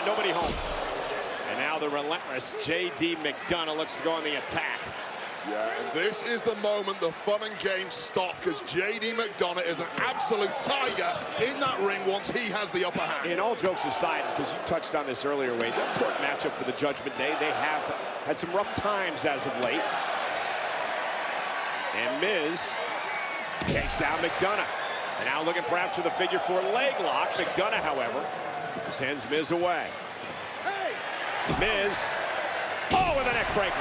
on, nobody home. And now the relentless J.D. McDonagh looks to go on the attack. Yeah, and this is the moment the fun and games stop, because J.D. McDonagh is an absolute tiger in that ring once he has the upper hand. And all jokes aside, because you touched on this earlier, Wade, the important matchup for the Judgment Day. They have had some rough times as of late. And Miz takes down McDonagh. And now looking perhaps for the figure four leg lock. McDonagh, however, sends Miz away. Miz, oh, with a neck breaker.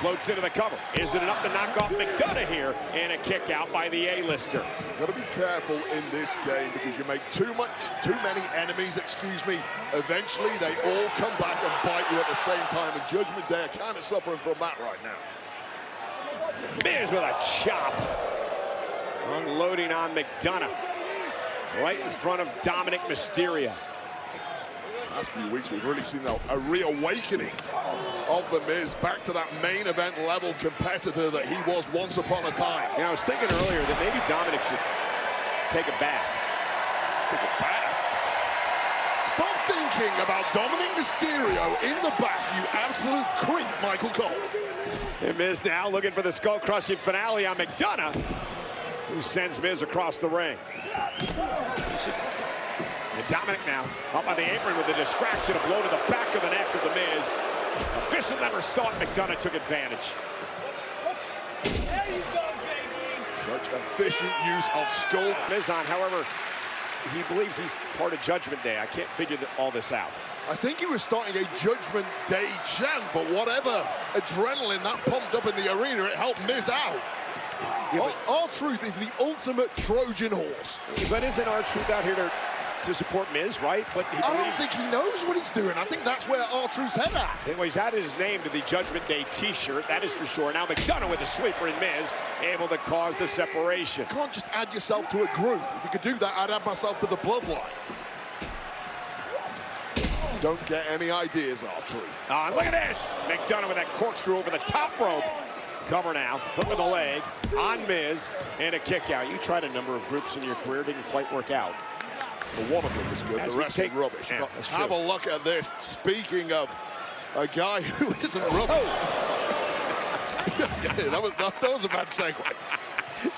Floats into the cover. Is it enough to knock off McDonagh here? And a kick out by the A-lister. You've got to be careful in this game, because you make too many enemies, eventually they all come back and bite you at the same time, and Judgment Day are kind of suffering from that right now. Miz with a chop. Unloading on McDonagh. Right in front of Dominic Mysterio. Last few weeks, we've really seen a reawakening of The Miz back to that main event level competitor that he was once upon a time. Yeah, I was thinking earlier that maybe Dominic should take a bath. Take a bath? Stop thinking about Dominic Mysterio in the bath, you absolute creep, Michael Cole. And Miz now looking for the skull-crushing finale on McDonagh, who sends Miz across the ring. And Dominic now up on the apron with a distraction, a blow to the back of the neck of The Miz. Official never saw it. McDonagh took advantage. There you go, JD. Such efficient use of skull. Miz on, however, he believes he's part of Judgment Day. I can't figure all this out. I think he was starting a Judgment Day chant, but whatever adrenaline that pumped up in the arena, it helped Miz out. Yeah, R-Truth is the ultimate Trojan horse. But isn't R-Truth out here to support Miz, right? But I don't think he knows what he's doing. I think that's where R-Truth's head at. Anyway, he's added his name to the Judgment Day t-shirt, that is for sure. Now McDonagh with a sleeper in Miz, able to cause the separation. You can't just add yourself to a group. If you could do that, I'd add myself to the bloodline. Don't get any ideas, R-Truth. Oh, look at this! McDonagh with that corkscrew over the top rope. Cover now, hook with a leg on Miz, and a kick out. You tried a number of groups in your career, didn't quite work out. Well, one of them was good, the rest was rubbish. Yeah, have a look at this. Speaking of a guy who isn't rubbish. Yeah, that was a bad segue.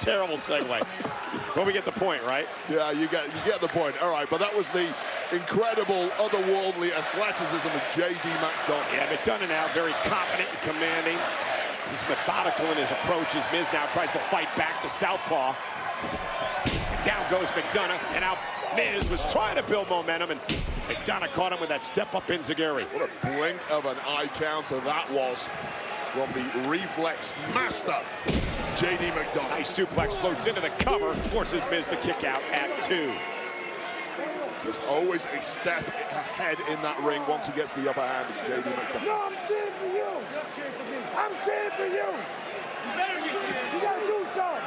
Terrible segue. But we get the point, right? Yeah, you get the point. All right, but that was the incredible, otherworldly athleticism of J.D. McDonagh. Yeah, McDonagh now very confident and commanding. He's methodical in his approaches. Miz now tries to fight back the southpaw. Down goes McDonagh, and now Miz was trying to build momentum, and McDonagh caught him with that step-up enziguri. What a blink of an eye counter that was from the reflex master, J.D. McDonagh. Nice suplex, floats into the cover, forces Miz to kick out at 2. There's always a step ahead in that ring once he gets the upper hand of J.D. McDonagh. No, I'm cheering for you. I'm cheering for you. You gotta do something.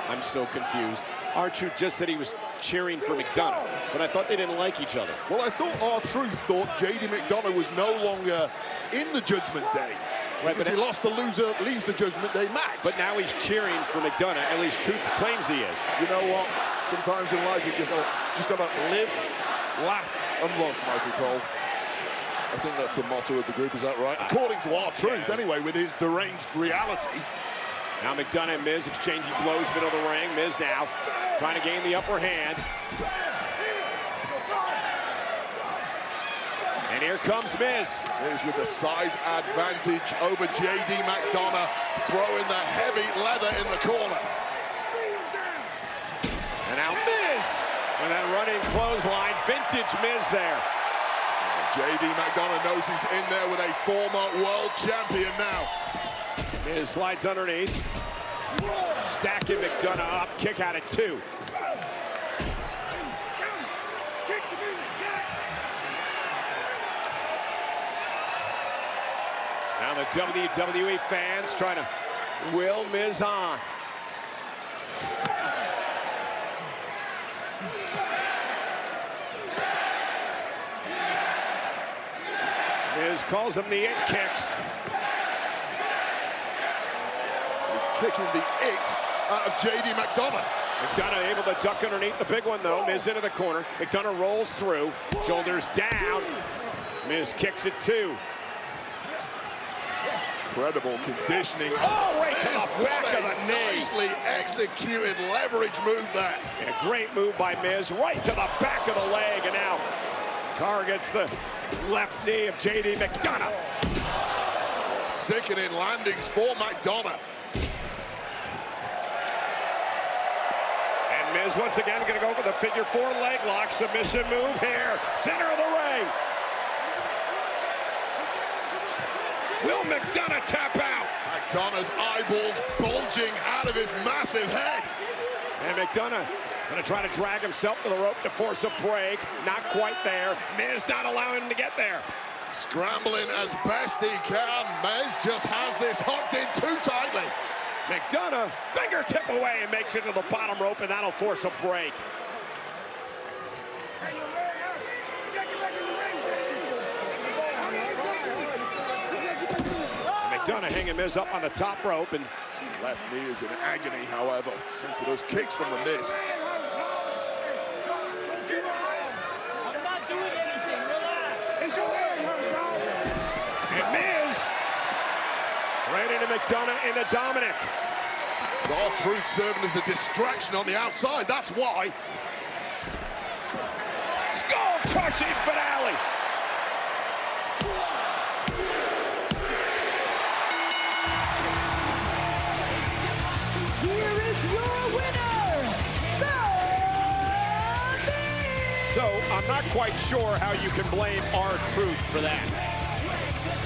I'm so confused. R-Truth just said he was cheering for McDonagh, but I thought they didn't like each other. Well, I thought R-Truth thought J.D. McDonagh was no longer in the Judgment Day. Right, because he lost, the loser leaves the Judgment Day match. But now he's cheering for McDonagh. At least Truth claims he is. You know what? Sometimes in life you just gotta live, laugh, and love, Michael Cole. I think that's the motto of the group, is that right? According to R-Truth, anyway, with his deranged reality. Now McDonagh and Miz exchanging blows, middle of the ring. Miz now trying to gain the upper hand. And here comes Miz. Miz with the size advantage over J.D. McDonagh, throwing the heavy leather in the corner. And now Miz with that running clothesline, vintage Miz there. J.D. McDonagh knows he's in there with a former world champion now. Miz slides underneath. Stacking McDonagh up, kick out at 2. Now the WWE fans trying to will Miz on. Miz calls them the it kicks. He's kicking the it out of J.D. McDonagh. McDonagh able to duck underneath the big one, though. Miz into the corner. McDonagh rolls through. Shoulders down. Miz kicks it, too. Incredible conditioning. Oh, right to the back of the knee. Nicely executed leverage move there. A great move by Miz, right to the back of the leg, and now targets the left knee of J.D. McDonagh. Sickening landings for McDonagh. And Miz once again going to go for the figure 4 leg lock. Submission move here. Center of the ring. Will McDonagh tap out? McDonagh's eyeballs bulging out of his massive head. And McDonagh going to try to drag himself to the rope to force a break. Not quite there. Miz not allowing him to get there. Scrambling as best he can. Miz just has this hooked in too tightly. McDonagh, fingertip away, and makes it to the bottom rope, and that'll force a break. McDonagh hanging Miz up on the top rope, and Left knee is in agony, however, thanks to those kicks from the Miz. I'm not doing anything, relax. and Miz right into McDonagh into Dominic. R-Truth serving as a distraction on the outside, that's why. Skull-crushing finale. Here is your winner, So I'm not quite sure how you can blame R-Truth for that.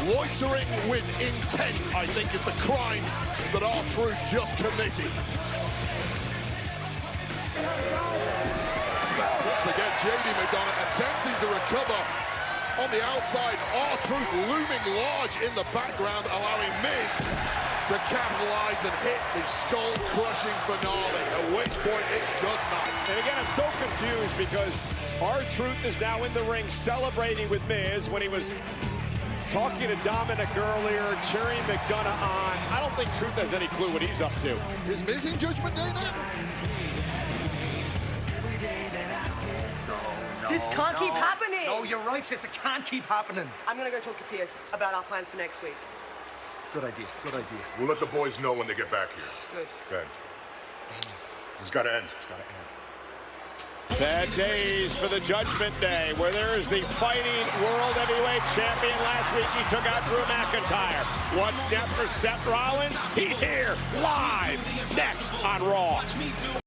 Loitering with intent, I think, is the crime that R-Truth just committed. Once again, J.D. McDonagh attempting to recover on the outside. R-Truth looming large in the background, allowing Miz to capitalize and hit the skull-crushing finale, at which point it's good night. And again, I'm so confused because R-Truth is now in the ring celebrating with Miz when he was talking to Dominic earlier, cheering McDonagh on. I don't think Truth has any clue what he's up to. Is Miz in Judgment Day now? This can't keep happening. No, you're right, sis. It can't keep happening. I'm gonna go talk to Pierce about our plans for next week. Good idea. Good idea. We'll let the boys know when they get back here. Good. Good. This has got to end. It's gotta end. Bad days for the Judgment Day, where there is the fighting world heavyweight champion. Last week he took out Drew McIntyre. What's next for Seth Rollins? He's here live next on Raw.